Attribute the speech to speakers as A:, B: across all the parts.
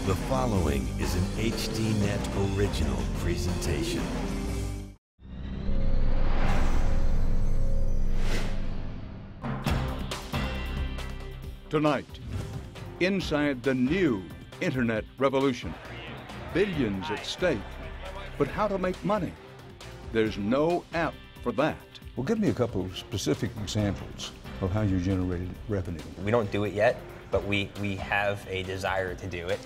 A: The following is an HDNet original presentation.
B: Tonight, inside the new internet revolution. Billions at stake, but how to make money? There's no app for that.
C: Well, give me a couple of specific examples of how you generated revenue.
D: We don't do it yet, but we have a desire to do it.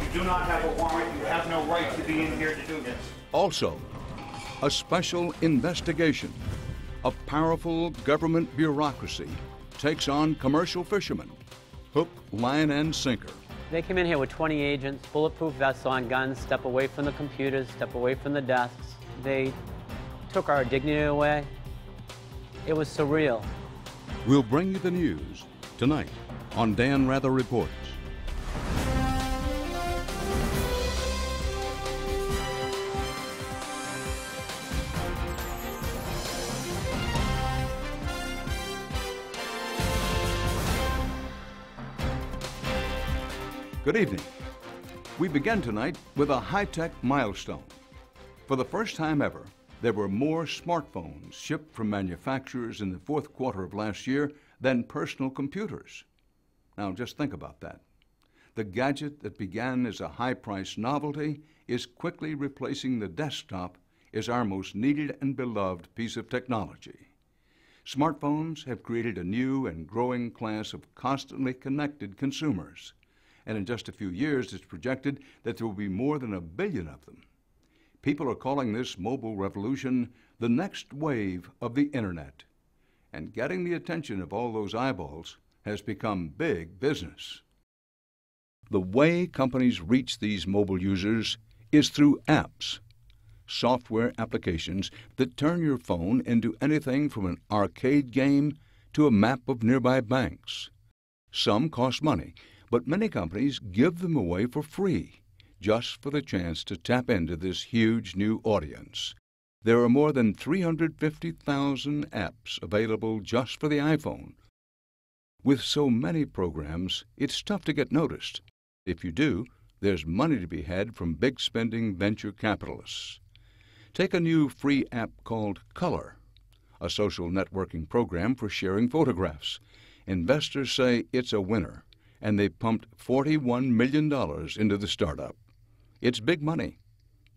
E: You do not have a warrant. You have no right to be in here to do this.
B: Also, a special investigation. A powerful government bureaucracy takes on commercial fishermen. Hook, line, and sinker.
F: They came in here with 20 agents, bulletproof vests on, guns, step away from the computers, step away from the desks. They took our dignity away. It was surreal.
B: We'll bring you the news tonight on Dan Rather Reports. Good evening. We begin tonight with a high-tech milestone. For the first time ever, there were more smartphones shipped from manufacturers in the fourth quarter of last year than personal computers. Now just think about that. The gadget that began as a high-priced novelty is quickly replacing the desktop as our most needed and beloved piece of technology. Smartphones have created a new and growing class of constantly connected consumers. And in just a few years, it's projected that there will be more than 1 billion of them. People are calling this mobile revolution the next wave of the internet. And getting the attention of all those eyeballs has become big business. The way companies reach these mobile users is through apps, software applications that turn your phone into anything from an arcade game to a map of nearby banks. Some cost money, but many companies give them away for free, just for the chance to tap into this huge new audience. There are more than 350,000 apps available just for the iPhone. With so many programs, it's tough to get noticed. If you do, there's money to be had from big-spending venture capitalists. Take a new free app called Color, a social networking program for sharing photographs. Investors say it's a winner, and they pumped $41 million into the startup. It's big money.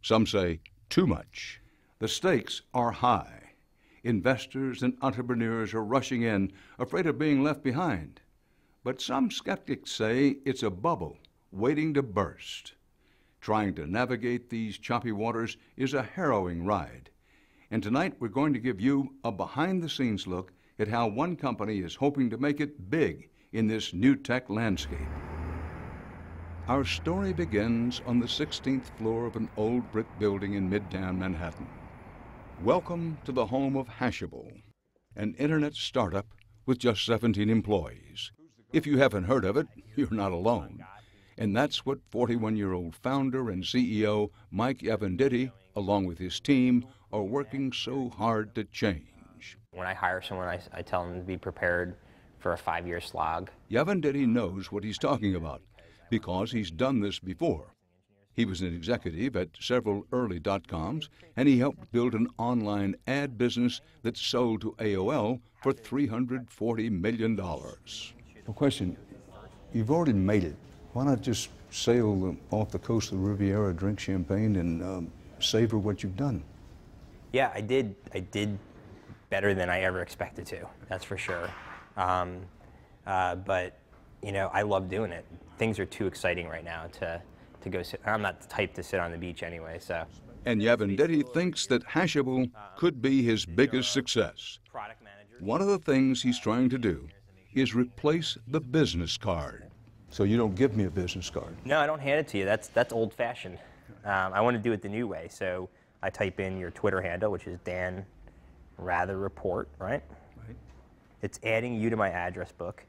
B: Some say too much. The stakes are high. Investors and entrepreneurs are rushing in, afraid of being left behind. But some skeptics say it's a bubble waiting to burst. Trying to navigate these choppy waters is a harrowing ride. And tonight we're going to give you a behind-the-scenes look at how one company is hoping to make it big in this new tech landscape. Our story begins on the 16th floor of an old brick building in Midtown Manhattan. Welcome to the home of Hashable, an internet startup with just 17 employees. If you haven't heard of it, you're not alone. And that's what 41-year-old founder and CEO Mike Yavenditti, along with his team, are working so hard to change.
D: When I hire someone, I tell them to be prepared for a 5-year slog.
B: Yavenditti knows what he's talking about because he's done this before. He was an executive at several early dot-coms, and he helped build an online ad business that sold to AOL for $340 million.
C: Well, question, you've already made it. Why not just sail off the coast of the Riviera, drink champagne, and savor what you've done?
D: Yeah, I did better than I ever expected to, that's for sure. But, you know, I love doing it. Things are too exciting right now to go sit. I'm not the type to sit on the beach anyway, so.
B: And Yavenditti thinks that Hashable could be his biggest success. One of the things he's trying to do is replace the business card.
C: So you don't give me a business card?
D: No, I don't hand it to you. That's old-fashioned. I want to do it the new way, so I type in your Twitter handle, which is Dan Rather Report, right? It's adding you to my address book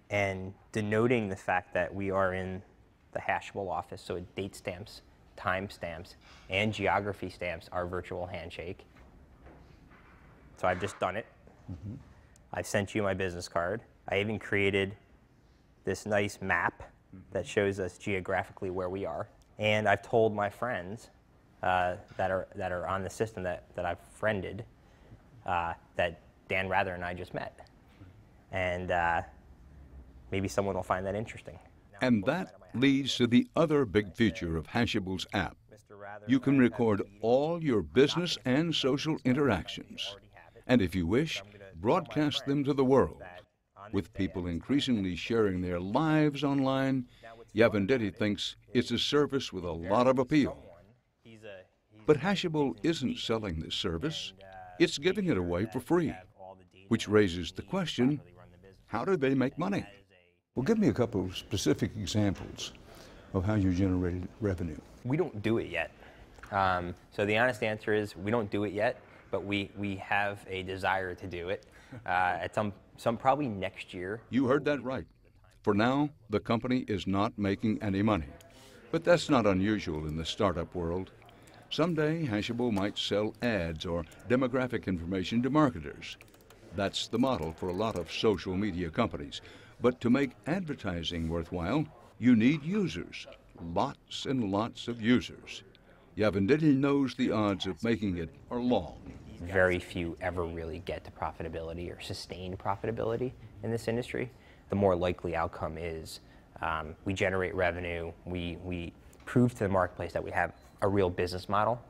D: and denoting the fact that we are in the Hashable office, so it date stamps, time stamps, and geography stamps our virtual handshake. So I've just done it. I've sent you my business card. I even created this nice map that shows us geographically where we are. And I've told my friends that are on the system that I've friended that Dan Rather and I just met. And maybe someone will find that interesting.
B: And that leads to the other big feature of Hashable's app. You can record all your business and social interactions, and if you wish, broadcast them to the world. With people increasingly sharing their lives online, Yavendetti thinks it's a service with a lot of appeal. But Hashable isn't selling this service. It's giving it away for free, which raises the question, how do they make money?
C: Well, give me a couple of specific examples of how you generated revenue.
D: We don't do it yet. So the honest answer is we don't do it yet, but we have a desire to do it at some probably next year.
B: You heard that right. For now, the company is not making any money. But that's not unusual in the startup world. Someday, Hashable might sell ads or demographic information to marketers. That's the model for a lot of social media companies. But to make advertising worthwhile, you need users, lots and lots of users. Yavendetti knows the odds of making it are long.
D: Very few ever really get to profitability or sustained profitability in this industry. The more likely outcome is we generate revenue, we prove to the marketplace that we have a real business model,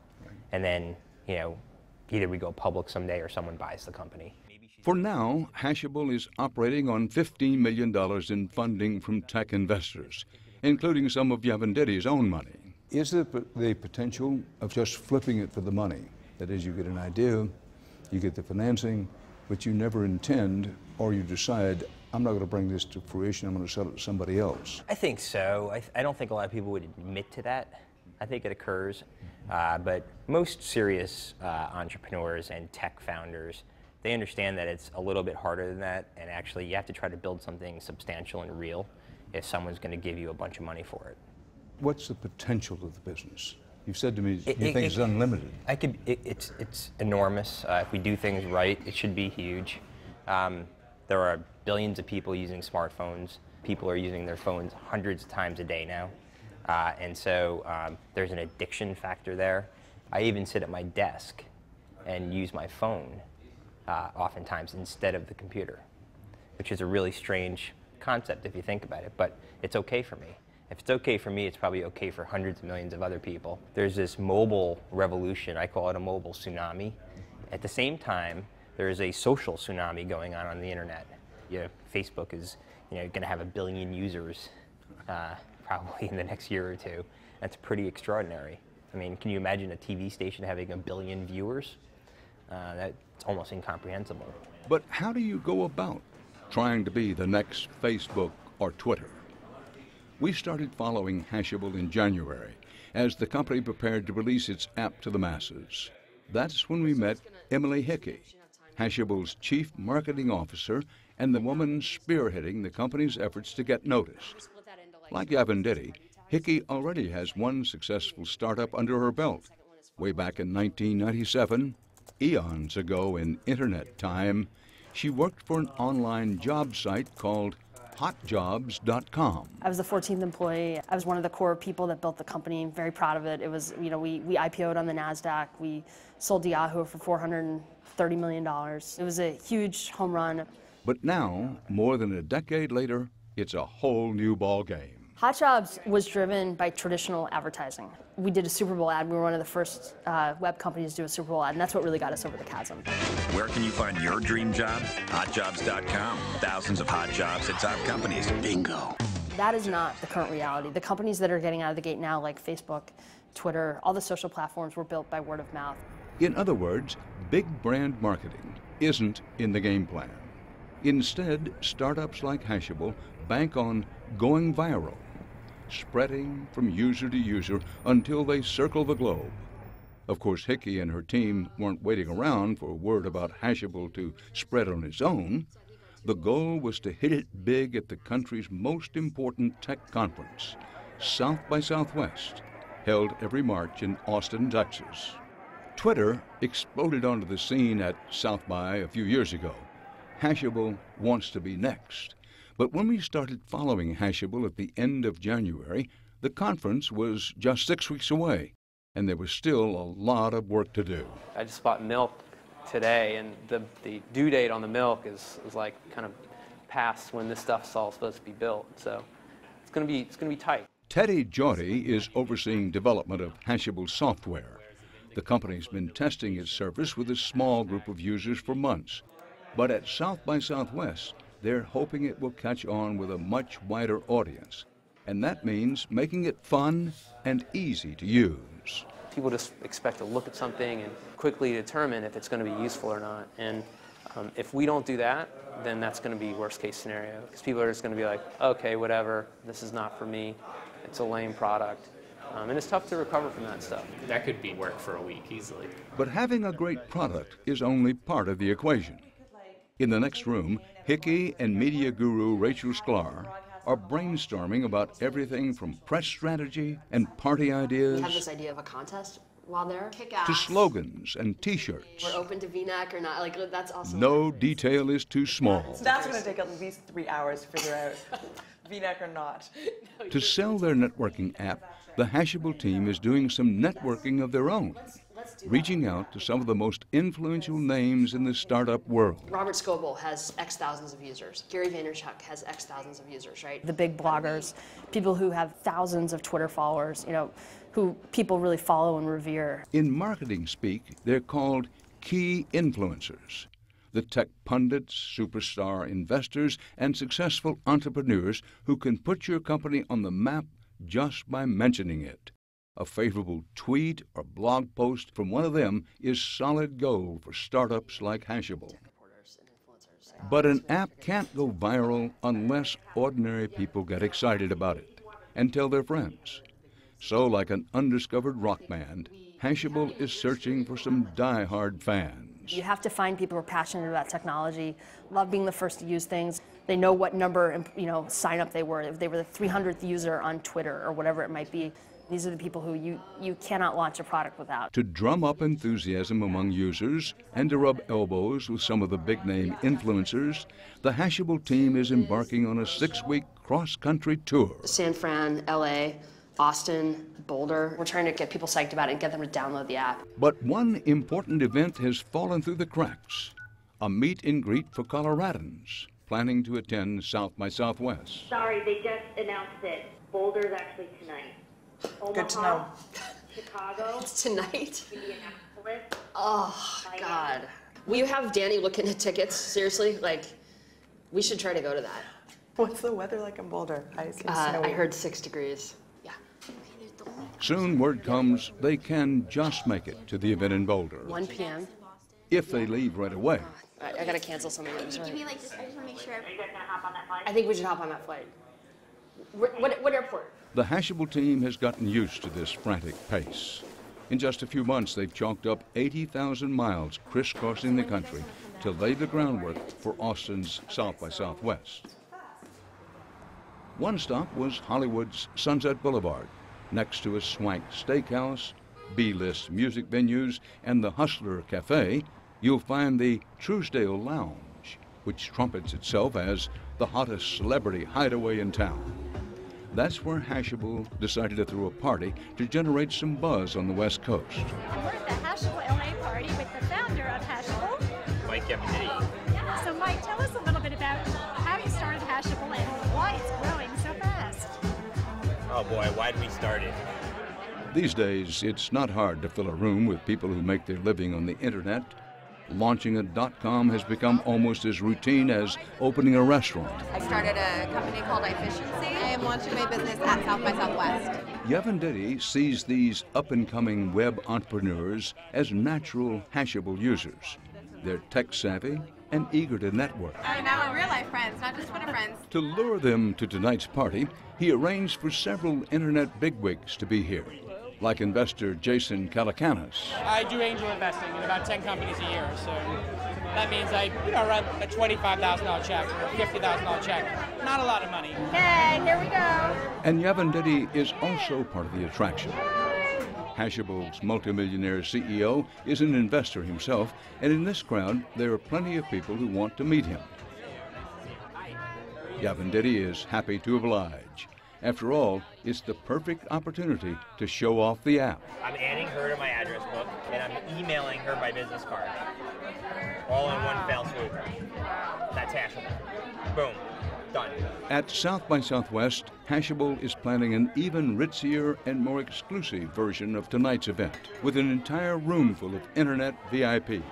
D: and then either we go public someday or someone buys the company.
B: For now, Hashable is operating on $15 million in funding from tech investors, including some of Yavendetti's own money.
C: Is there the potential of just flipping it for the money? That is, you get an idea, you get the financing, but you never intend or you decide, I'm not going to bring this to fruition, I'm going to sell it to somebody else.
D: I think so. I don't think a lot of people would admit to that. I think it occurs, but most serious entrepreneurs and tech founders, they understand that it's a little bit harder than that, and actually you have to try to build something substantial and real if someone's going to give you a bunch of money for it.
C: What's the potential of the business? You've said to me you think it's unlimited.
D: It's enormous. If we do things right, it should be huge. There are billions of people using smartphones. People are using their phones hundreds of times a day now. And so there's an addiction factor there. I even sit at my desk and use my phone oftentimes instead of the computer, which is a really strange concept if you think about it, but it's okay for me. If it's okay for me, it's probably okay for hundreds of millions of other people. There's this mobile revolution, I call it a mobile tsunami. At the same time, there is a social tsunami going on the internet. Facebook is going to have 1 billion users probably in the next year or two. That's pretty extraordinary. I mean, can you imagine a TV station having 1 billion viewers? That's almost incomprehensible.
B: But how do you go about trying to be the next Facebook or Twitter? We started following Hashable in January as the company prepared to release its app to the masses. That's when we met Emily Hickey, Hashable's chief marketing officer and the woman spearheading the company's efforts to get noticed. Like Yavendetti, Hickey already has one successful startup under her belt. Way back in 1997, eons ago in internet time, she worked for an online job site called hotjobs.com.
G: I was the 14th employee. I was one of the core people that built the company. Very proud of it. It was, we IPO'd on the NASDAQ. We sold to Yahoo for $430 million. It was a huge home run.
B: But now, more than a decade later, it's a whole new ball game.
G: Hot Jobs was driven by traditional advertising. We did a Super Bowl ad. We were one of the first web companies to do a Super Bowl ad, and that's what really got us over the chasm.
H: Where can you find your dream job? Hotjobs.com. Thousands of hot jobs at top companies. Bingo.
G: That is not the current reality. The companies that are getting out of the gate now, like Facebook, Twitter, all the social platforms were built by word of mouth.
B: In other words, big brand marketing isn't in the game plan. Instead, startups like Hashable bank on going viral, spreading from user to user until they circle the globe. Of course, Hickey and her team weren't waiting around for word about Hashable to spread on its own. The goal was to hit it big at the country's most important tech conference, South by Southwest, held every March in Austin, Texas. Twitter exploded onto the scene at South by a few years ago. Hashable wants to be next. But when we started following Hashable at the end of January, the conference was just 6 weeks away, and there was still a lot of work to do.
I: I just bought milk today, and the due date on the milk is like kind of past when this stuff's all supposed to be built. So it's gonna be tight.
B: Teddy Jaughty is overseeing development of Hashable software. The company's been testing its service with a small group of users for months. But at South by Southwest, they're hoping it will catch on with a much wider audience. And that means making it fun and easy to use.
I: People just expect to look at something and quickly determine if it's going to be useful or not. And if we don't do that, then that's going to be worst case scenario. Because people are just going to be like, okay, whatever, this is not for me. It's a lame product. And it's tough to recover from that stuff.
J: That could be work for a week easily.
B: But having a great product is only part of the equation. In the next room, Hickey and media guru Rachel Sklar are brainstorming about everything from press strategy and party ideas
G: We have this idea of a contest while there.
B: to slogans and T-shirts.
G: We're open to V-neck or not. Like, that's awesome.
B: No detail is too small.
K: That's going to take at least 3 hours to figure out, V-neck or not.
B: To sell their networking app, the Hashable team is doing some networking of their own, reaching out to some of the most influential names in the startup world.
G: Robert Scoble has X thousands of users. Gary Vaynerchuk has X thousands of users, right? The big bloggers, people who have thousands of Twitter followers, you know, who people really follow and revere.
B: In marketing speak, they're called key influencers. The tech pundits, superstar investors, and successful entrepreneurs who can put your company on the map just by mentioning it. A favorable tweet or blog post from one of them is solid gold for startups like Hashable. But an app can't go viral unless ordinary people get excited about it and tell their friends. So, like an undiscovered rock band, Hashable is searching for some die-hard fans.
G: You have to find people who are passionate about technology, love being the first to use things. They know what number, sign up they were. If they were the 300th user on Twitter or whatever it might be. These are the people who you cannot launch a product without.
B: To drum up enthusiasm among users and to rub elbows with some of the big-name influencers, the Hashable team is embarking on a 6-week cross-country tour.
G: San Fran, LA, Austin, Boulder. We're trying to get people psyched about it and get them to download the app.
B: But one important event has fallen through the cracks. A meet and greet for Coloradans planning to attend South by Southwest.
L: Sorry, they just announced it. Boulder's actually tonight. Omaha,
K: Good to know.
L: Chicago.
G: It's tonight.
L: Indianapolis.
G: Oh, God. Will you have Danny look into tickets? Seriously? Like, we should try to go to that.
K: What's the weather like in Boulder?
G: I heard 6 degrees. Yeah.
B: Soon word comes they can just make it to the event in Boulder.
G: 1 p.m.
B: If they leave right away.
G: I gotta cancel something. I'm sorry.
L: Give me like this. I just want to make sure. Are you guys gonna hop on that flight?
G: I think we should hop on that flight. What airport?
B: The Hashable team has gotten used to this frantic pace. In just a few months, they've chalked up 80,000 miles crisscrossing the country to lay the groundwork for Austin's South by Southwest. One stop was Hollywood's Sunset Boulevard, next to a swank steakhouse, B-list music venues, and the Hustler Cafe. You'll find the Truesdale Lounge, which trumpets itself as the hottest celebrity hideaway in town. That's where Hashable decided to throw a party to generate some buzz on the West Coast.
M: We're at the Hashable LA party with the founder of Hashable,
D: Mike Evanity.
M: Yeah, so Mike, tell us a little bit about how you started Hashable and why it's growing so fast.
D: Oh boy, why did we start it?
B: These days, it's not hard to fill a room with people who make their living on the internet. Launching a .com has become almost as routine as opening a restaurant.
N: I started a company called Efficiency. I am launching my business at South by Southwest.
B: Yavendetti sees these up-and-coming web entrepreneurs as natural Hashable users. They're tech-savvy and eager to network.
N: Now we're real-life friends, not just Twitter friends.
B: To lure them to tonight's party, he arranged for several internet bigwigs to be here, like investor Jason Calacanis.
O: I do angel investing in about 10 companies a year, so that means I run a $25,000 check or a $50,000 check. Not a lot of money.
M: Okay, here we go.
B: And Yavendetti is also part of the attraction. Hashable's multimillionaire CEO is an investor himself, and in this crowd, there are plenty of people who want to meet him. Yavenditti is happy to oblige. After all, it's the perfect opportunity to show off the app.
D: I'm adding her to my address book, and I'm emailing her my business card. All in one fell swoop. That's Hashable. Boom. Done.
B: At South by Southwest, Hashable is planning an even ritzier and more exclusive version of tonight's event, with an entire room full of internet VIPs.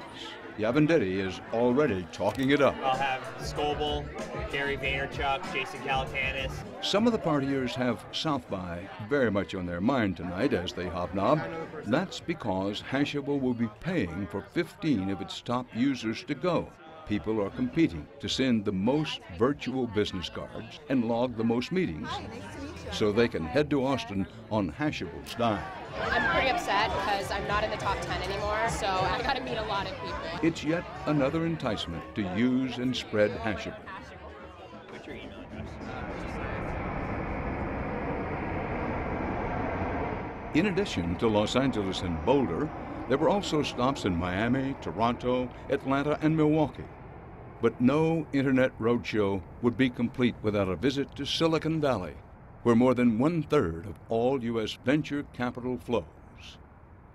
B: Yavenditti is already talking it up.
D: I'll have Scoble, Gary Vaynerchuk, Jason Calacanis.
B: Some of the partiers have South by very much on their mind tonight as they hobnob. That's because Hashable will be paying for 15 of its top users to go. People are competing to send the most virtual business cards and log the most meetings so they can head to Austin on Hashable's dime.
P: I'm pretty upset because I'm not in the top 10 anymore, so I got to meet a lot of people.
B: It's yet another enticement to use and spread Hashable.
D: What's your email address?
B: In addition to Los Angeles and Boulder, there were also stops in Miami, Toronto, Atlanta, and Milwaukee. But no Internet Roadshow would be complete without a visit to Silicon Valley, where more than 1/3 of all U.S. venture capital flows.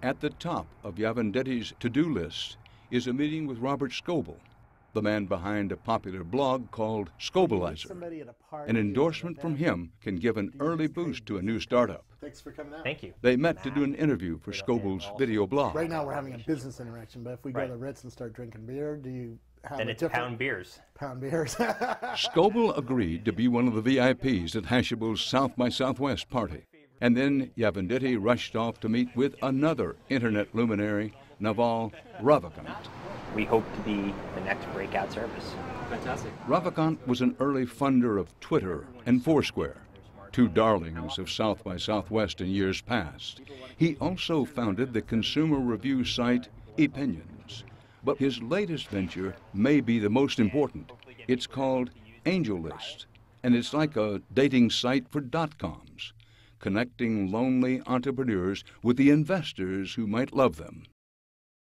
B: At the top of Yavenditti's to-do list is a meeting with Robert Scoble, the man behind a popular blog called Scobleizer. An endorsement from him can give an early boost to a new startup.
Q: Thanks for coming out.
D: Thank you.
B: They met to do an interview for Scoble's video blog.
Q: Right now we're having a business interaction, but if we go to Ritz and start drinking beer, do you have
D: then
Q: a
D: it's
Q: different...
D: pound beers.
Q: Pound beers.
B: Scoble agreed to be one of the VIPs at Hashable's South by Southwest party. And then Yavenditti rushed off to meet with another internet luminary, Naval Ravikant.
D: We hope to be the next breakout service.
J: Fantastic.
B: Ravikant was an early funder of Twitter and Foursquare, two darlings of South by Southwest in years past. He also founded the consumer review site Opinions. But his latest venture may be the most important. It's called AngelList, and it's like a dating site for .coms, connecting lonely entrepreneurs with the investors who might love them.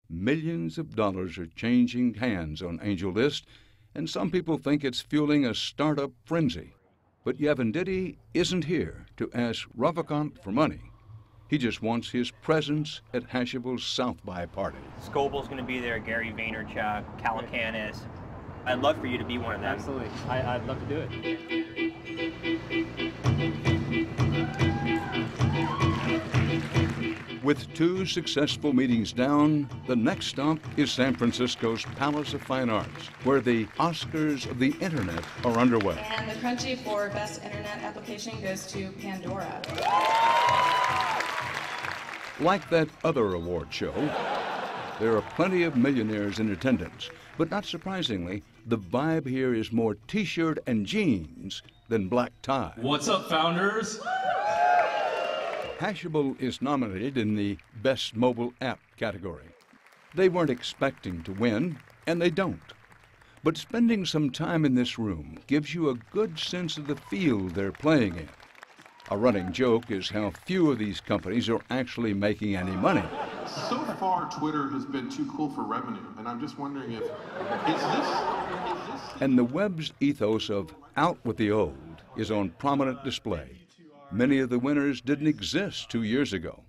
B: Millions of dollars are changing hands on AngelList, and some people think it's fueling a startup frenzy. But Yavenditti isn't here to ask Ravikant for money. He just wants his presence at Hashable's South by party.
D: Scoble's going to be there, Gary Vaynerchuk, Calacanis. I'd love for you to be one of them.
J: Absolutely. I'd love to do
B: it. With 2 successful meetings down, the next stop is San Francisco's Palace of Fine Arts, where the Oscars of the Internet are underway.
R: And the Crunchy for Best Internet Application goes to Pandora.
B: Like that other award show, there are plenty of millionaires in attendance, but not surprisingly, the vibe here is more t-shirt and jeans than black tie.
S: What's up, founders?
B: Hashable is nominated in the Best Mobile App category. They weren't expecting to win, and they don't. But spending some time in this room gives you a good sense of the field they're playing in. A running joke is how few of these companies are actually making any money.
T: So far, Twitter has been too cool for revenue, and I'm just wondering if, is this?
B: And the web's ethos of out with the old is on prominent display. Many of the winners didn't exist 2 years ago.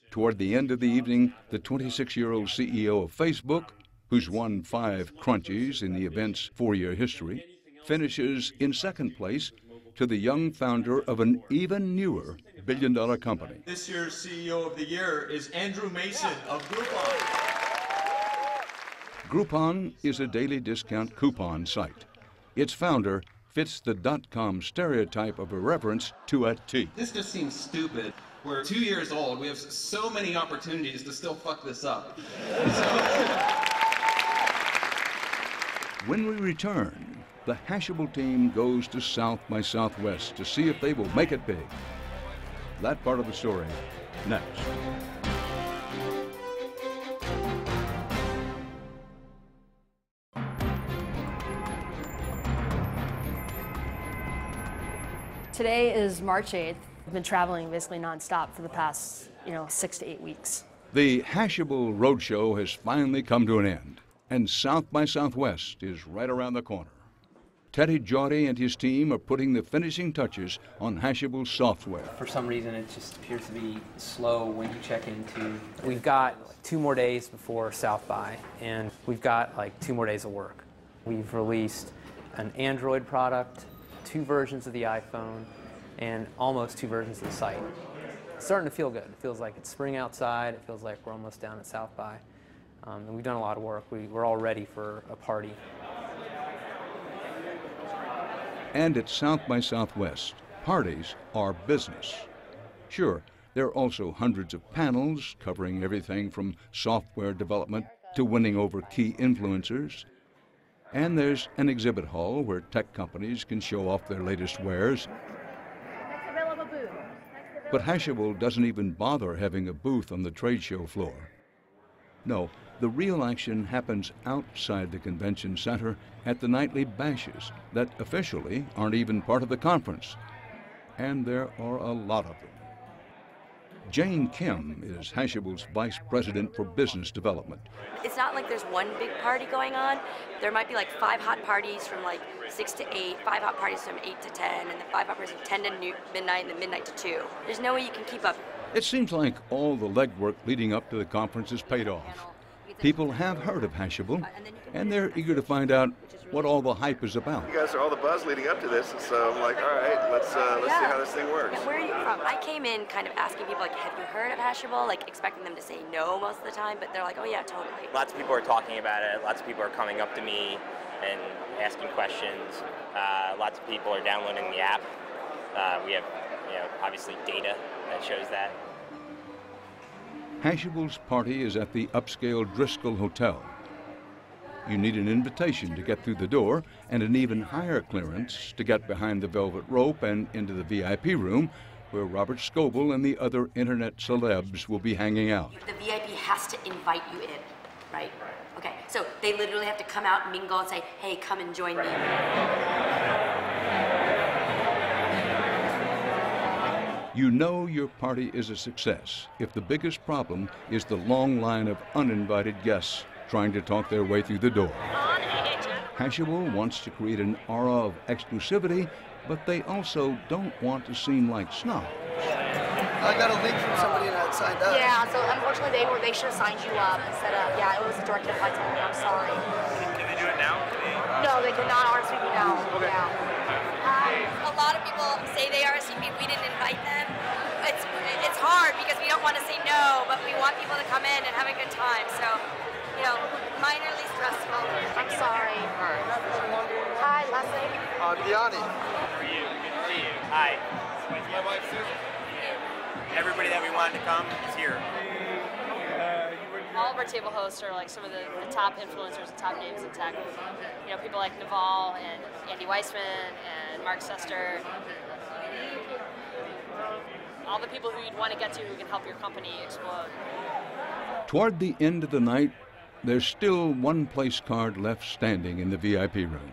B: Toward the end of the evening, the 26-year-old CEO of Facebook, who's won 5 crunchies in the event's 4-year history, finishes in second place to the young founder of an even newer billion-dollar company.
S: This year's CEO of the Year is Andrew Mason of Groupon.
B: Groupon is a daily discount coupon site. Its founder fits the .com stereotype of irreverence to a T.
U: This just seems stupid. We're 2 years old. We have so many opportunities to still fuck this up.
B: When we return, the Hashable team goes to South by Southwest to see if they will make it big. That part of the story, next.
G: Today is March 8th. I've been traveling basically nonstop for the past, 6 to 8 weeks.
B: The Hashable Roadshow has finally come to an end, and South by Southwest is right around the corner. Teddy Jaughty and his team are putting the finishing touches on Hashable's software.
I: For some reason, it just appears to be slow when you check into. We've got 2 more days before South by, and we've got like 2 more days of work. We've released an Android product, 2 versions of the iPhone, and almost 2 versions of the site. It's starting to feel good. It feels like it's spring outside. It feels like we're almost down at South by. And we've done a lot of work. We're all ready for a party.
B: And at South by Southwest, parties are business. Sure, there are also hundreds of panels covering everything from software development to winning over key influencers. And there's an exhibit hall where tech companies can show off their latest wares. But Hashable doesn't even bother having a booth on the trade show floor. No, the real action happens outside the convention center at the nightly bashes that officially aren't even part of the conference. And there are a lot of them. Jane Kim is Hashable's Vice President for Business Development.
A: It's not like there's one big party going on. There might be like 5 hot parties from like 6 to 8, 5 hot parties from 8 to 10, and the 5 hot parties from 10 to midnight, and then midnight to 2. There's no way you can keep up.
B: It seems like all the legwork leading up to the conference has paid off. People have heard of Hashable, and they're eager to find out what all the hype is about.
V: You guys are all the buzz leading up to this, and so I'm like, all right, let's see how this thing works.
A: And where are you from? I came in kind of asking people, like, have you heard of Hashable? Like, expecting them to say no most of the time, but they're like, oh yeah, totally.
D: Lots of people are talking about it. Lots of people are coming up to me and asking questions. Lots of people are downloading the app. We have, obviously data that shows that.
B: Hashable's party is at the upscale Driscoll Hotel. You need an invitation to get through the door and an even higher clearance to get behind the velvet rope and into the VIP room where Robert Scoble and the other internet celebs will be hanging out.
A: The VIP has to invite you in, right? Okay, so they literally have to come out, mingle, and say, hey, come and join me.
B: You know your party is a success if the biggest problem is the long line of uninvited guests trying to talk their way through the door. Hashable wants to create an aura of exclusivity, but they also don't want to seem like snobs.
W: I got a link from somebody that signed up.
X: Yeah, so unfortunately they should have signed you up instead of, it was directed by me, I'm sorry.
U: Can they do it now?
X: No, they cannot RSVP now.
U: Okay.
X: Yeah.
A: A lot of people say they RSVP, we didn't invite them. It's hard because we don't want to say no, but we want people to come in and have a good time, so, minorly stressful.
X: I'm sorry. Hi, Leslie.
V: Gianni.
D: How are you? Good to see you. Hi.
V: My wife, Susan.
D: Everybody that we wanted to come is here.
X: All of our table hosts are like some of the top influencers and top names in tech. People like Naval and Andy Weissman and Mark Sester. All the people who you'd want to get to who can help your company explode.
B: Toward the end of the night, there's still one place card left standing in the VIP room.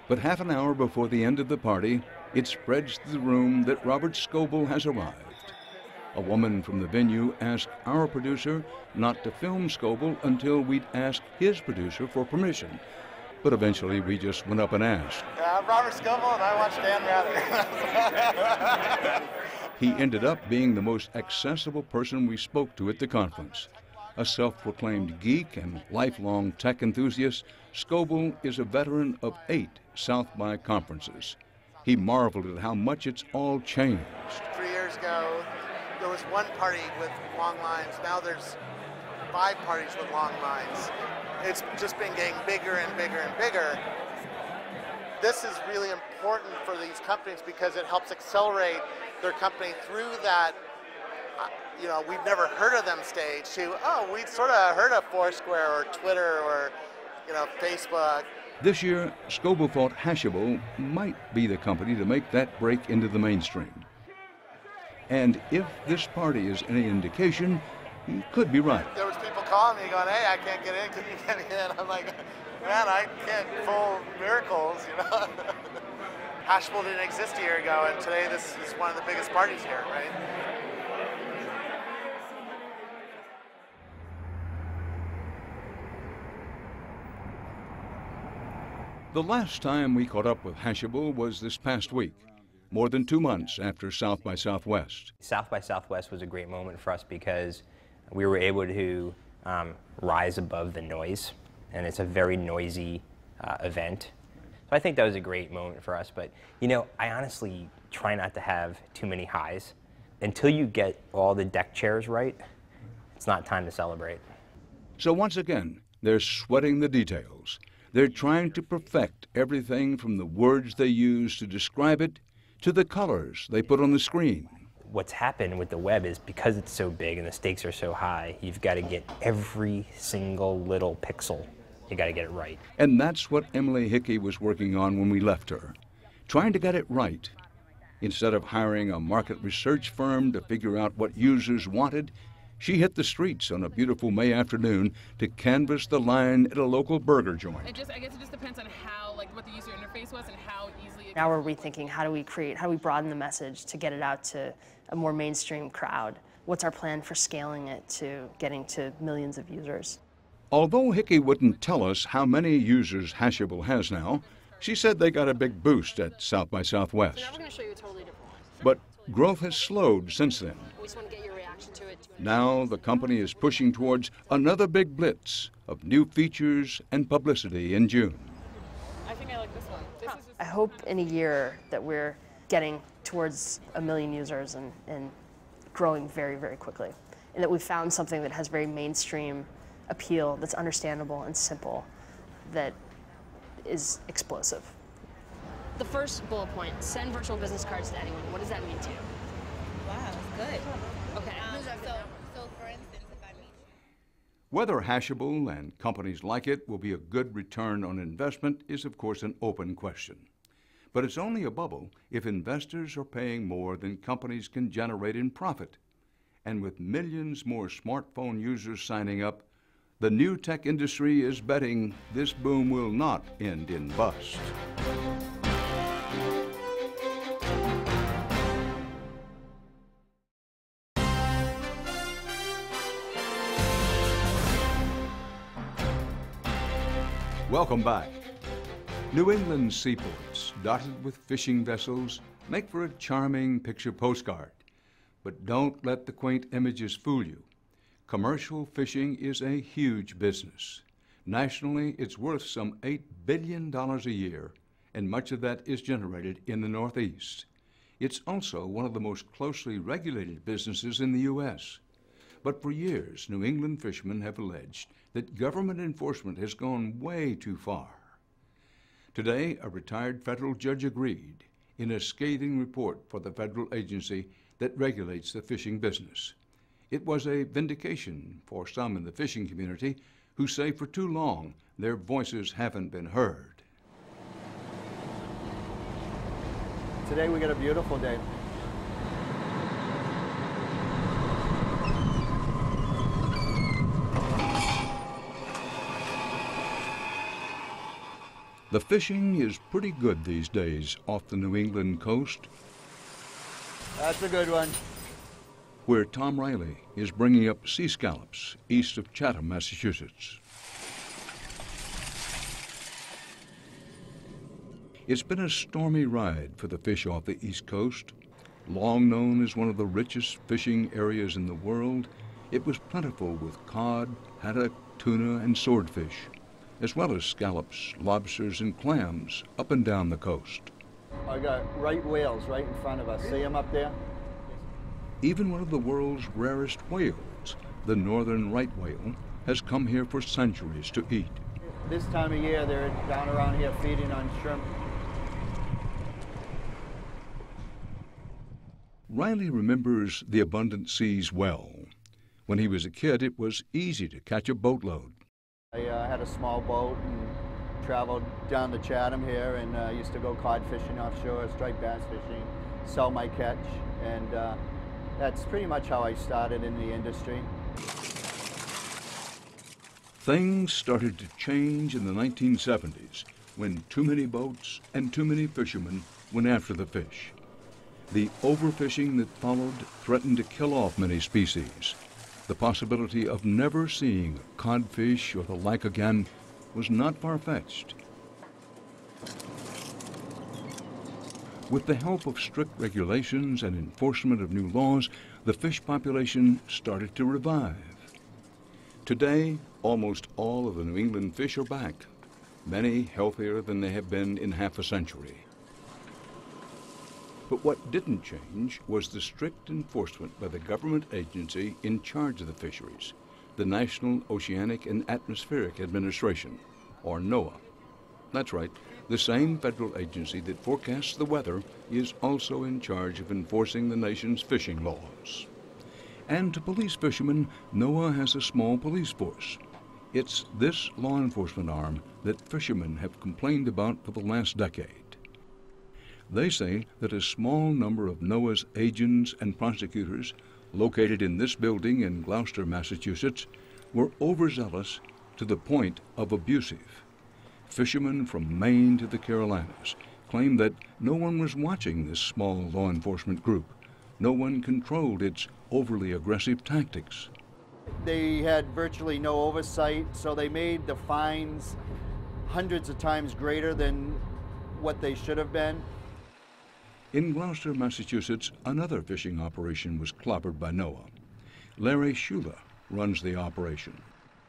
B: But half an hour before the end of the party, it spreads to the room that Robert Scoble has arrived. A woman from the venue asked our producer not to film Scoble until we'd asked his producer for permission. But eventually we just went up and asked.
W: I'm Robert Scoble and I watch Dan Rather.
B: He ended up being the most accessible person we spoke to at the conference. A self-proclaimed geek and lifelong tech enthusiast, Scoble is a veteran of 8 South by conferences. He marveled at how much it's all changed.
W: 3 years ago, there was one party with long lines. Now there's 5 parties with long lines. It's just been getting bigger and bigger and bigger. This is really important for these companies because it helps accelerate their company through that, we've never heard of them stage to, we sort of heard of Foursquare or Twitter or, Facebook.
B: This year, Scoble thought Hashable might be the company to make that break into the mainstream. And if this party is any indication, he could be right.
W: There was people calling me going, hey, I can't get in, can you get in? I'm like, man, I can't pull miracles, Hashable didn't exist a year ago, and today this is one of the biggest parties here, right?
B: The last time we caught up with Hashable was this past week, more than 2 months after South by Southwest.
D: South by Southwest was a great moment for us because we were able to rise above the noise, and it's a very noisy event. So I think that was a great moment for us, but you know, I honestly try not to have too many highs. Until you get all the deck chairs right, it's not time to celebrate.
B: So once again, they're sweating the details. They're trying to perfect everything from the words they use to describe it to the colors they put on the screen.
D: What's happened with the web is because it's so big and the stakes are so high, you've got to get every single little pixel. You got to get it right.
B: And that's what Emily Hickey was working on when we left her, trying to get it right. Instead of hiring a market research firm to figure out what users wanted, she hit the streets on a beautiful May afternoon to canvass the line at a local burger joint.
C: I guess it just depends on how, like, what the user interface was and how easily.
G: Now we're rethinking how do we broaden the message to get it out to a more mainstream crowd? What's our plan for scaling it to getting to millions of users?
B: Although Hickey wouldn't tell us how many users Hashable has now, she said they got a big boost at South by Southwest.
X: So now we're going to show you a totally different one.
B: But growth has slowed since then.
X: We just want to get your reaction to it.
B: Now the company is pushing towards another big blitz of new features and publicity in June.
C: I think I like this one.
G: I hope in a year that we're getting towards 1 million users and growing very, very quickly. And that we've found something that has very mainstream appeal, that's understandable and simple, that is explosive.
X: The first bullet point, send virtual business cards to anyone. What does that mean to you?
N: Wow, that's good.
X: Okay.
N: So for instance, if I meet
B: Whether Hashable and companies like it will be a good return on investment is, of course, an open question. But it's only a bubble if investors are paying more than companies can generate in profit. And with millions more smartphone users signing up, the new tech industry is betting this boom will not end in bust. Welcome back. New England seaports, dotted with fishing vessels, make for a charming picture postcard. But don't let the quaint images fool you. Commercial fishing is a huge business. Nationally, it's worth some $8 billion a year, and much of that is generated in the Northeast. It's also one of the most closely regulated businesses in the U.S. But for years, New England fishermen have alleged that government enforcement has gone way too far. Today, a retired federal judge agreed in a scathing report for the federal agency that regulates the fishing business. It was a vindication for some in the fishing community who say for too long their voices haven't been heard.
E: Today we got a beautiful day.
B: The fishing is pretty good these days off the New England coast.
E: That's a good one.
B: Where Tom Riley is bringing up sea scallops east of Chatham, Massachusetts. It's been a stormy ride for the fish off the East Coast. Long known as one of the richest fishing areas in the world, it was plentiful with cod, haddock, tuna, and swordfish, as well as scallops, lobsters, and clams up and down the coast.
E: I got right whales right in front of us. See them up there?
B: Even one of the world's rarest whales, the northern right whale, has come here for centuries to eat.
E: This time of year, they're down around here feeding on shrimp.
B: Riley remembers the abundant seas well. When he was a kid, it was easy to catch a boatload.
E: I had a small boat and traveled down to Chatham here and used to go cod fishing offshore, striped bass fishing, sell my catch, and that's pretty much how I started in the industry.
B: Things started to change in the 1970s when too many boats and too many fishermen went after the fish. The overfishing that followed threatened to kill off many species. The possibility of never seeing a codfish or the like again was not far-fetched. With the help of strict regulations and enforcement of new laws, the fish population started to revive. Today, almost all of the New England fish are back, many healthier than they have been in half a century. But what didn't change was the strict enforcement by the government agency in charge of the fisheries, the National Oceanic and Atmospheric Administration, or NOAA. That's right, the same federal agency that forecasts the weather is also in charge of enforcing the nation's fishing laws. And to police fishermen, NOAA has a small police force. It's this law enforcement arm that fishermen have complained about for the last decade. They say that a small number of NOAA's agents and prosecutors located in this building in Gloucester, Massachusetts, were overzealous to the point of abusive. Fishermen from Maine to the Carolinas claim that no one was watching this small law enforcement group. No one controlled its overly aggressive tactics.
E: They had virtually no oversight, so they made the fines hundreds of times greater than what they should have been.
B: In Gloucester, Massachusetts, another fishing operation was clobbered by NOAA. Larry Shula runs the operation.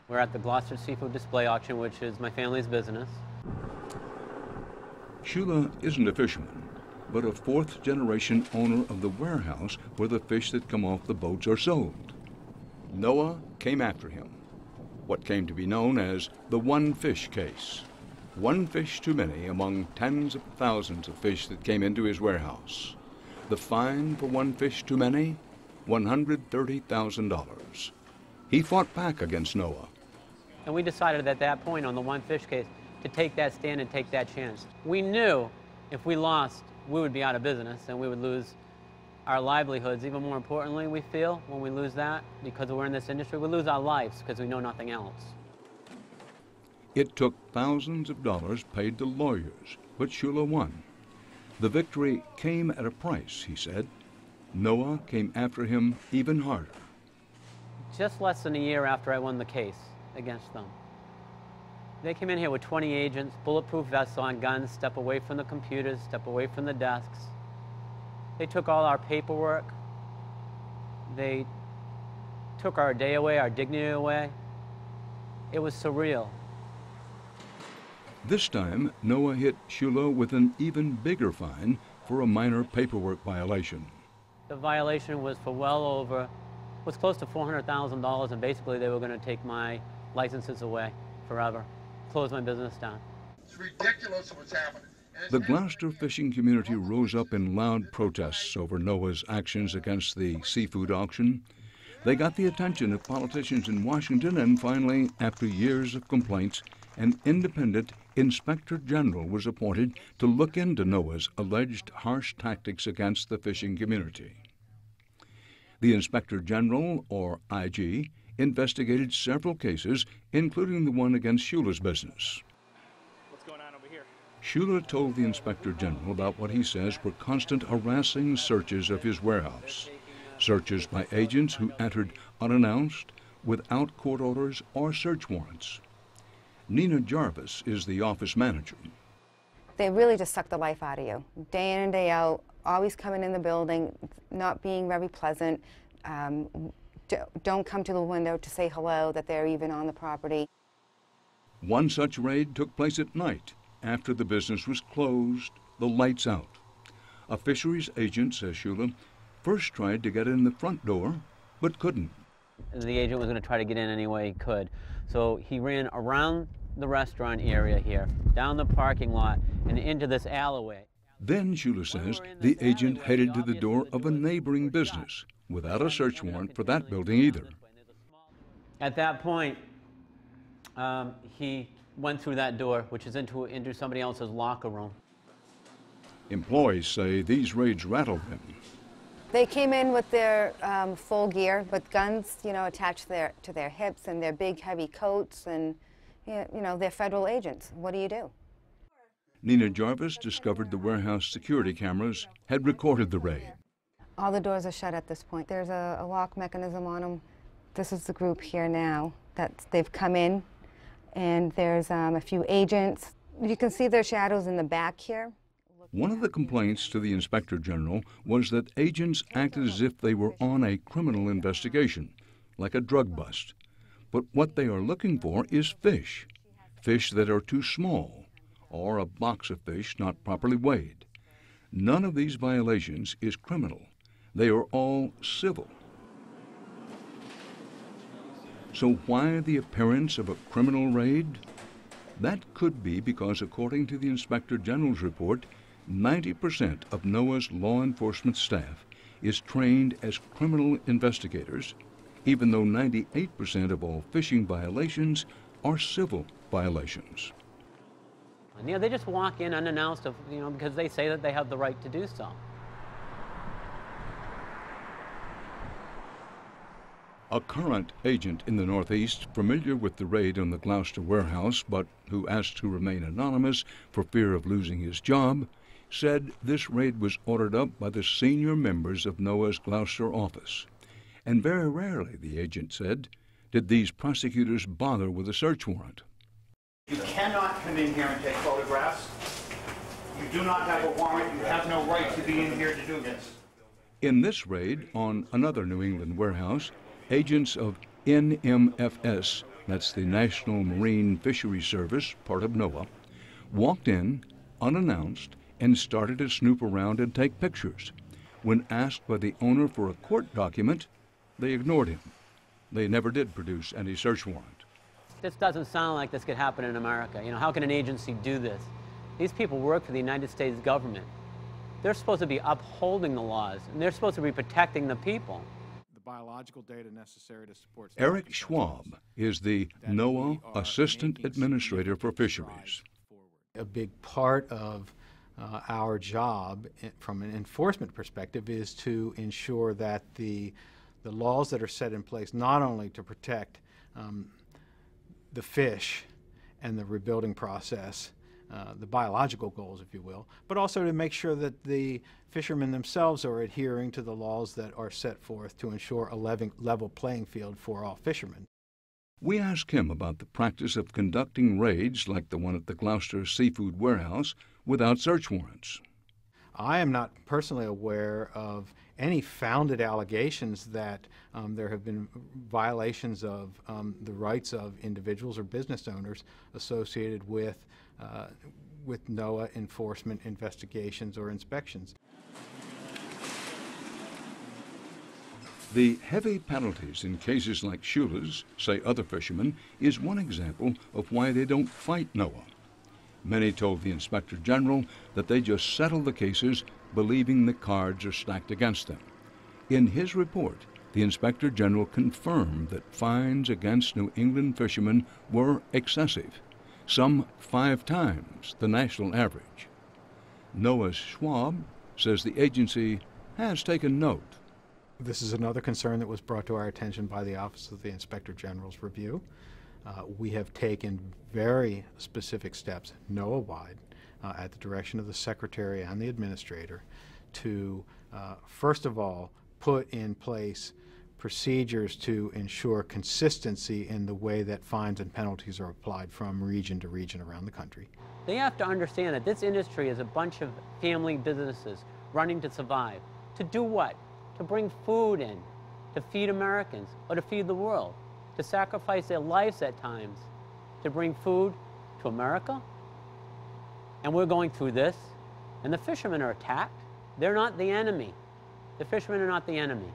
F: We're at the Gloucester Seafood Display Auction, which is my family's business.
B: Shula isn't a fisherman, but a fourth-generation owner of the warehouse where the fish that come off the boats are sold. NOAA came after him, what came to be known as the one fish case. One fish too many among tens of thousands of fish that came into his warehouse. The fine for one fish too many? $130,000. He fought back against NOAA.
F: And we decided at that point on the one fish case to take that stand and take that chance. We knew if we lost, we would be out of business and we would lose our livelihoods. Even more importantly, we feel when we lose that, because we're in this industry, we lose our lives because we know nothing else.
B: It took thousands of dollars paid to lawyers, but Shula won. The victory came at a price, he said. NOAA came after him even harder.
F: Just less than a year after I won the case against them, they came in here with 20 agents, bulletproof vests on, guns, step away from the computers, step away from the desks. They took all our paperwork. They took our day away, our dignity away. It was surreal.
B: This time, NOAA hit Shula with an even bigger fine for a minor paperwork violation.
F: The violation was for was close to $400,000, and basically they were going to take my licenses away forever, close my business down.
T: It's ridiculous what's happening.
B: The Gloucester fishing community rose up in loud protests over NOAA's actions against the seafood auction. They got the attention of politicians in Washington, and finally, after years of complaints, an independent inspector general was appointed to look into NOAA's alleged harsh tactics against the fishing community. The inspector general, or IG, investigated several cases, including the one against Shula's business.
H: What's going on over here?
B: Shula told the inspector general about what he says were constant harassing searches of his warehouse, searches by agents who entered unannounced, without court orders or search warrants. Nina Jarvis is the office manager.
K: They really just suck the life out of you, day in and day out, always coming in the building, not being very pleasant, don't come to the window to say hello, that they're even on the property.
B: One such raid took place at night, after the business was closed, the lights out. A fisheries agent, says Shula, first tried to get in the front door, but couldn't.
F: The agent was going to try to get in any way he could. So he ran around the restaurant area here, down the parking lot, and into this alleyway.
B: Then, Shula says, the agent headed to the door of a neighboring business, without a search warrant for that building either.
F: At that point, he went through that door, which is into somebody else's locker room.
B: Employees say these raids rattled them.
K: They came in with their full gear, with guns, attached to their hips, and their big, heavy coats, and, they're federal agents. What do you do?
B: Nina Jarvis discovered the warehouse security cameras had recorded the raid.
K: All the doors are shut at this point. There's a lock mechanism on them. This is the group here now. They've come in, and there's a few agents. You can see their shadows in the back here.
B: One of the complaints to the Inspector General was that agents acted as if they were on a criminal investigation, like a drug bust. But what they are looking for is fish that are too small, or a box of fish not properly weighed. None of these violations is criminal. They are all civil. So why the appearance of a criminal raid? That could be because, according to the Inspector General's report, 90% of NOAA's law enforcement staff is trained as criminal investigators, even though 98% of all fishing violations are civil violations.
F: And, they just walk in unannounced, because they say that they have the right to do so.
B: A current agent in the Northeast, familiar with the raid on the Gloucester warehouse, but who asked to remain anonymous for fear of losing his job, said this raid was ordered up by the senior members of NOAA's Gloucester office. And very rarely, the agent said, did these prosecutors bother with a search warrant.
L: You cannot come in here and take photographs. You do not have a warrant. You have no right to be in here to do this.
B: In this raid on another New England warehouse, agents of NMFS, that's the National Marine Fisheries Service, part of NOAA, walked in unannounced and started to snoop around and take pictures. When asked by the owner for a court document, they ignored him. They never did produce any search warrant.
F: This doesn't sound like this could happen in America. How can an agency do this? These people work for the United States government. They're supposed to be upholding the laws, and they're supposed to be protecting the people.
M: The biological data necessary to support...
B: Eric Schwab is the NOAA Assistant Administrator for Fisheries.
M: A big part of our job from an enforcement perspective is to ensure that the laws that are set in place, not only to protect the fish and the rebuilding process, the biological goals, if you will, but also to make sure that the fishermen themselves are adhering to the laws that are set forth to ensure a level playing field for all fishermen.
B: We asked him about the practice of conducting raids like the one at the Gloucester Seafood Warehouse without search warrants.
M: I am not personally aware of any founded allegations that there have been violations of the rights of individuals or business owners associated with NOAA enforcement investigations or inspections.
B: The heavy penalties in cases like Shula's, say other fishermen, is one example of why they don't fight NOAA. Many told the Inspector General that they just settle the cases believing the cards are stacked against them. In his report, the Inspector General confirmed that fines against New England fishermen were excessive, some 5 times the national average. NOAA's Schwab says the agency has taken note.
M: This is another concern that was brought to our attention by the Office of the Inspector General's review. We have taken very specific steps, NOAA-wide, at the direction of the Secretary and the Administrator, to, first of all, put in place procedures to ensure consistency in the way that fines and penalties are applied from region to region around the country.
F: They have to understand that this industry is a bunch of family businesses running to survive. To do what? To bring food in, to feed Americans, or to feed the world, to sacrifice their lives at times, to bring food to America. And we're going through this, and the fishermen are attacked. They're not the enemy. The fishermen are not the enemy.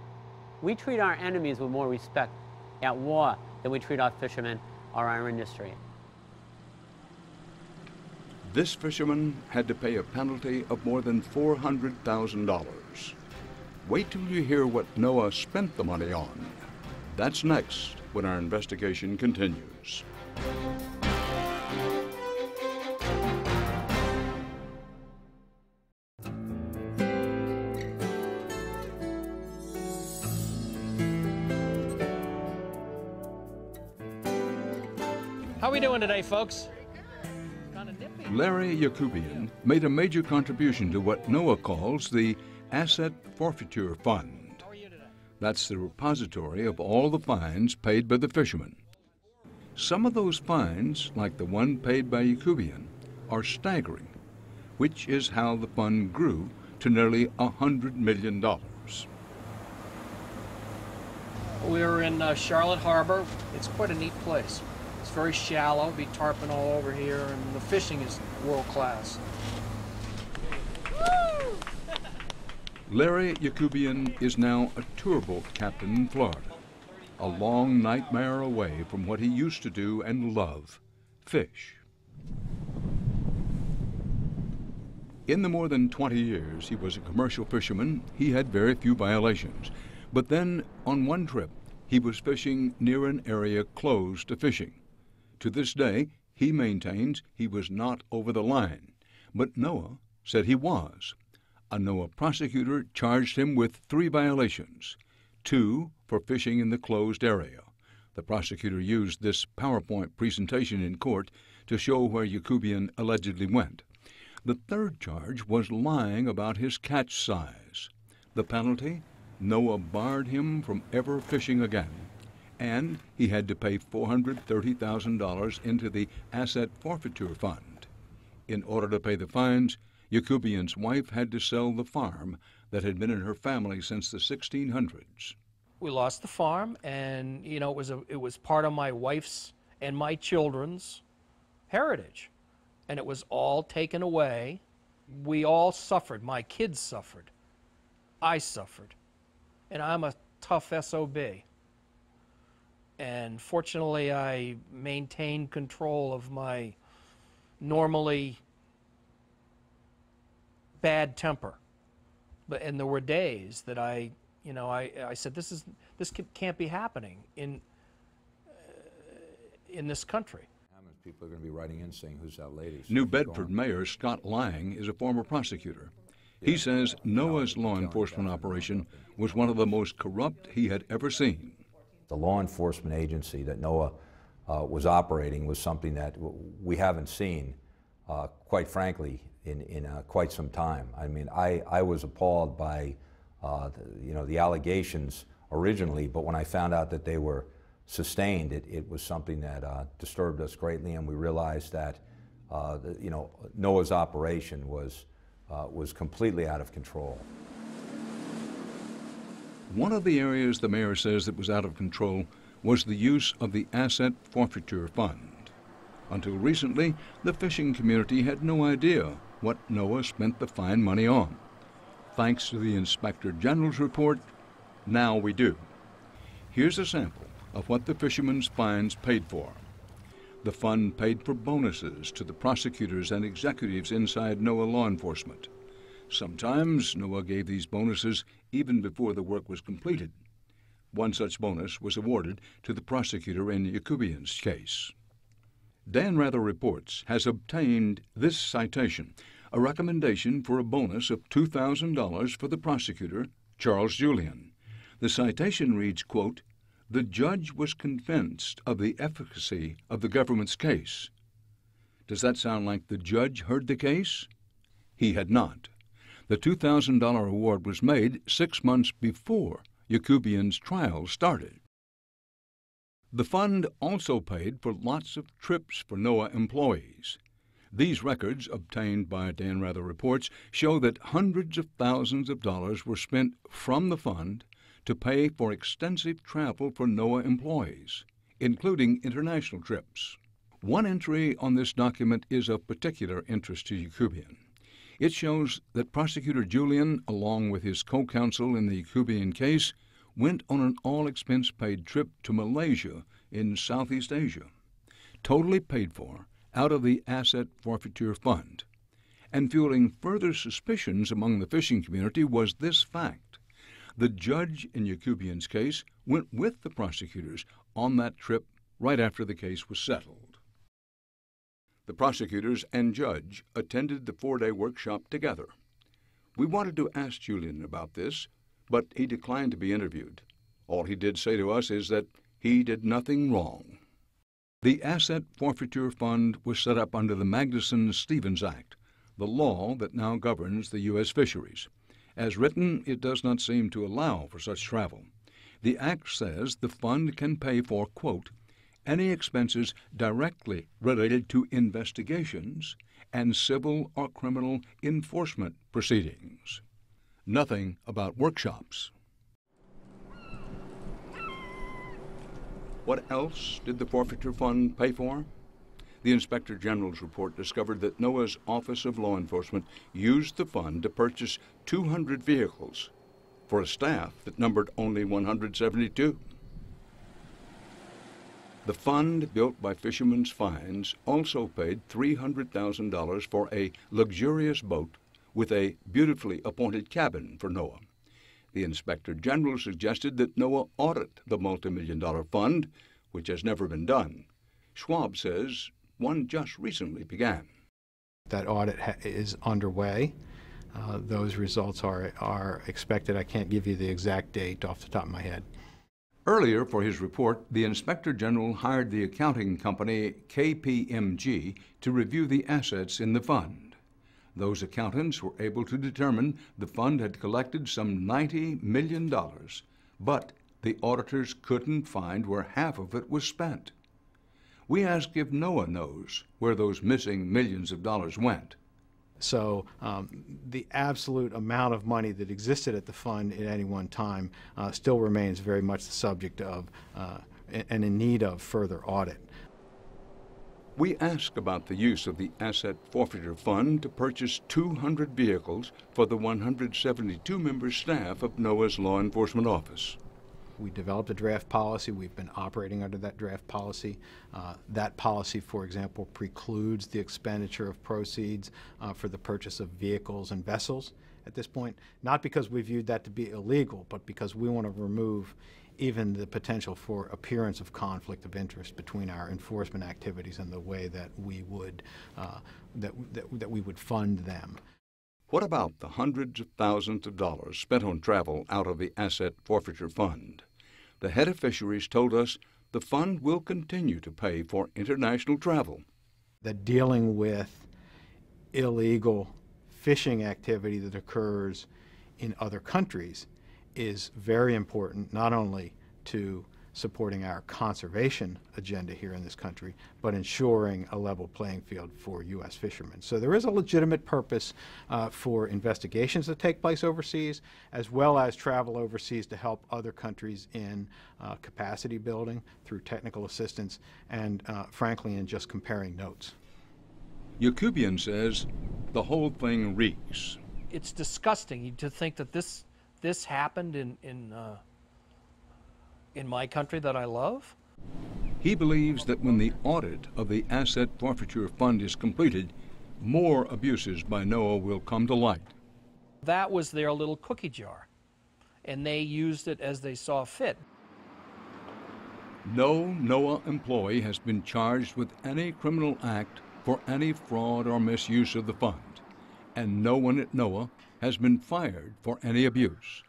F: We treat our enemies with more respect at war than we treat our fishermen or our industry.
B: This fisherman had to pay a penalty of more than $400,000. Wait till you hear what NOAA spent the money on. That's next when our investigation continues.
O: How are we doing today, folks?
B: Larry Yakubian made a major contribution to what NOAA calls the Asset Forfeiture Fund. That's the repository of all the fines paid by the fishermen. Some of those fines, like the one paid by Yakubian, are staggering, which is how the fund grew to nearly $100 million.
O: We're in Charlotte Harbor. It's quite a neat place. It's very shallow, be tarpon all over here, and the fishing is world class.
B: Larry Yakubian is now a tour boat captain in Florida, a long nightmare away from what he used to do and love, fish. In the more than 20 years he was a commercial fisherman, he had very few violations. But then, on one trip, he was fishing near an area closed to fishing. To this day, he maintains he was not over the line, but NOAA said he was. A NOAA prosecutor charged him with 3 violations, 2 for fishing in the closed area. The prosecutor used this PowerPoint presentation in court to show where Yakubian allegedly went. The 3rd charge was lying about his catch size. The penalty? NOAA barred him from ever fishing again, and he had to pay $430,000 into the Asset Forfeiture Fund. In order to pay the fines, Yakubian's wife had to sell the farm that had been in her family since the 1600s.
O: We lost the farm, and you know it was part of my wife's and my children's heritage, and it was all taken away. We all suffered. My kids suffered. I suffered. And I'm a tough SOB. And fortunately, I maintained control of my normally bad temper. And there were days that I said, this can't be happening in this country.
J: People are going to be writing in saying, "Who's that lady?"
B: New Bedford Mayor Scott Lang is a former prosecutor. He says NOAA's law enforcement operation was one of the most corrupt he had ever seen.
J: The law enforcement agency that NOAA was operating was something that we haven't seen, quite frankly, in quite some time. I mean, I was appalled by the allegations originally, but when I found out that they were sustained, it was something that disturbed us greatly, and we realized that NOAA's operation was completely out of control.
B: One of the areas the mayor says that was out of control was the use of the Asset Forfeiture Fund. Until recently, the fishing community had no idea what NOAA spent the fine money on. Thanks to the Inspector General's report, now we do. Here's a sample of what the fishermen's fines paid for. The fund paid for bonuses to the prosecutors and executives inside NOAA law enforcement. Sometimes NOAA gave these bonuses even before the work was completed. One such bonus was awarded to the prosecutor in Yakubian's case. Dan Rather Reports has obtained this citation, a recommendation for a bonus of $2,000 for the prosecutor, Charles Julian. The citation reads, quote, "The judge was convinced of the efficacy of the government's case." Does that sound like the judge heard the case? He had not. The $2,000 award was made 6 months before Yakubian's trial started. The fund also paid for lots of trips for NOAA employees. These records, obtained by Dan Rather Reports, show that hundreds of thousands of dollars were spent from the fund to pay for extensive travel for NOAA employees, including international trips. One entry on this document is of particular interest to Yakubian. It shows that Prosecutor Julian, along with his co-counsel in the Yakubian case, went on an all-expense-paid trip to Malaysia in Southeast Asia, totally paid for out of the Asset Forfeiture Fund. And fueling further suspicions among the fishing community was this fact. The judge in Yakubian's case went with the prosecutors on that trip right after the case was settled. The prosecutors and judge attended the 4-day workshop together. We wanted to ask Julian about this, but he declined to be interviewed. All he did say to us is that he did nothing wrong. The Asset Forfeiture Fund was set up under the Magnuson-Stevens Act, the law that now governs the U.S. fisheries. As written, it does not seem to allow for such travel. The Act says the fund can pay for, quote, any expenses directly related to investigations and civil or criminal enforcement proceedings. Nothing about workshops. What else did the forfeiture fund pay for? The Inspector General's report discovered that NOAA's Office of Law Enforcement used the fund to purchase 200 vehicles for a staff that numbered only 172. The fund, built by Fishermen's Fines, also paid $300,000 for a luxurious boat with a beautifully appointed cabin for NOAA. The Inspector General suggested that NOAA audit the multi-million-dollar fund, which has never been done. Schwab says one just recently began.
M: That audit is underway. Those results are expected. I can't give you the exact date off the top of my head.
B: Earlier, for his report, the Inspector General hired the accounting company KPMG to review the assets in the fund. Those accountants were able to determine the fund had collected some $90 million, but the auditors couldn't find where half of it was spent. We asked if NOAA knows where those missing millions of dollars went.
M: So the absolute amount of money that existed at the fund at any one time still remains very much the subject of and in need of further audit.
B: We asked about the use of the Asset Forfeiture Fund to purchase 200 vehicles for the 172-member staff of NOAA's Law Enforcement Office.
M: We developed a draft policy. We've been operating under that draft policy. That policy, for example, precludes the expenditure of proceeds for the purchase of vehicles and vessels at this point, not because we viewed that to be illegal, but because we want to remove even the potential for appearance of conflict of interest between our enforcement activities and the way that we would that we would fund them.
B: What about the hundreds of thousands of dollars spent on travel out of the Asset Forfeiture Fund? The head of fisheries told us the fund will continue to pay for international travel.
M: That dealing with illegal fishing activity that occurs in other countries is very important, not only to supporting our conservation agenda here in this country, but ensuring a level playing field for U.S. fishermen. So there is a legitimate purpose for investigations that take place overseas, as well as travel overseas to help other countries in capacity building through technical assistance and, frankly, in just comparing notes.
B: Yakubian says the whole thing reeks.
O: It's disgusting to think that this happened in my country that I love.
B: He believes that when the audit of the Asset Forfeiture Fund is completed, more abuses by NOAA will come to light.
O: That was their little cookie jar, and they used it as they saw fit.
B: No NOAA employee has been charged with any criminal act for any fraud or misuse of the fund, and no one at NOAA has been fired for any abuse.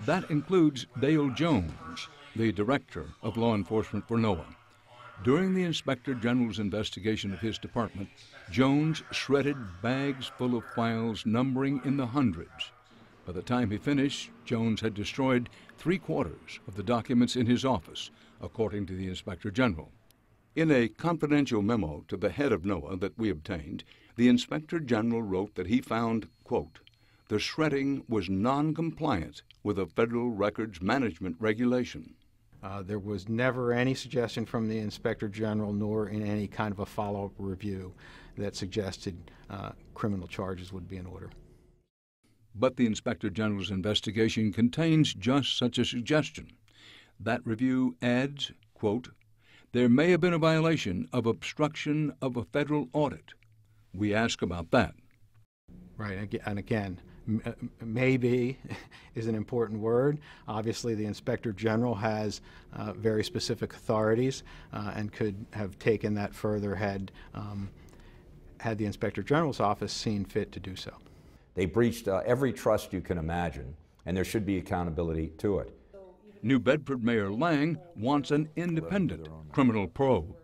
B: That includes Dale Jones, the Director of Law Enforcement for NOAA. During the Inspector General's investigation of his department, Jones shredded bags full of files numbering in the hundreds. By the time he finished, Jones had destroyed 3/4 of the documents in his office, according to the Inspector General. In a confidential memo to the head of NOAA that we obtained, the Inspector General wrote that he found, quote, the shredding was non-compliant with a Federal Records Management regulation.
M: There was never any suggestion from the Inspector General, nor in any kind of a follow-up review, that suggested criminal charges would be in order.
B: But the Inspector General's investigation contains just such a suggestion. That review adds, quote, there may have been a violation of obstruction of a federal audit. We ask about that.
M: Right, and again, maybe is an important word. Obviously, the Inspector General has very specific authorities and could have taken that further had the Inspector General's office seen fit to do so.
J: They breached every trust you can imagine, and there should be accountability to it.
B: New Bedford Mayor Lang wants an independent criminal probe.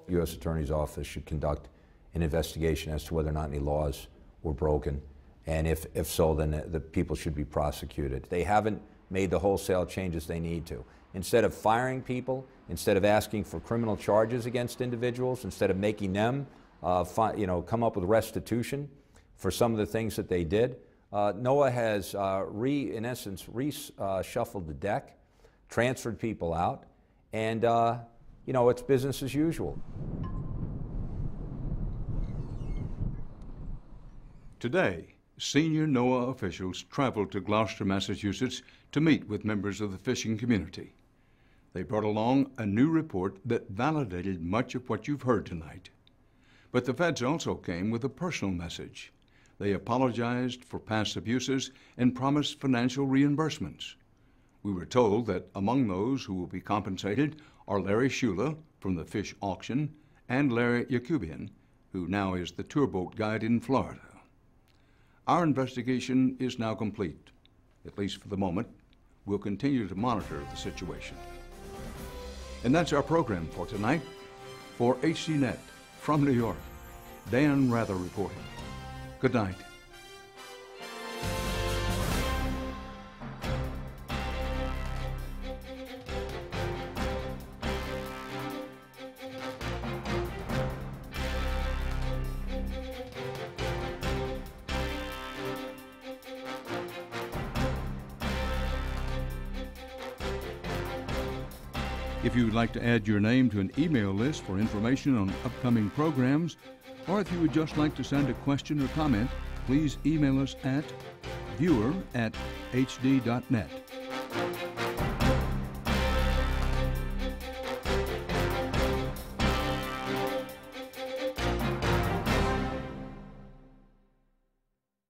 J: The U.S. Attorney's Office should conduct an investigation as to whether or not any laws were broken, and if so, then the people should be prosecuted. They haven't made the wholesale changes they need to. Instead of firing people, instead of asking for criminal charges against individuals, instead of making them come up with restitution for some of the things that they did. NOAA has, in essence, reshuffled the deck, transferred people out, and it's business as usual.
B: Today, senior NOAA officials traveled to Gloucester, Massachusetts to meet with members of the fishing community. They brought along a new report that validated much of what you've heard tonight. But the feds also came with a personal message. They apologized for past abuses and promised financial reimbursements. We were told that among those who will be compensated are Larry Shula from the fish auction and Larry Yakubian, who now is the tour boat guide in Florida. Our investigation is now complete, at least for the moment. We'll continue to monitor the situation. And that's our program for tonight. For HDNet, from New York, Dan Rather reporting. Good night. If you would like to add your name to an email list for information on upcoming programs, or if you would just like to send a question or comment, please email us at viewer@hd.net.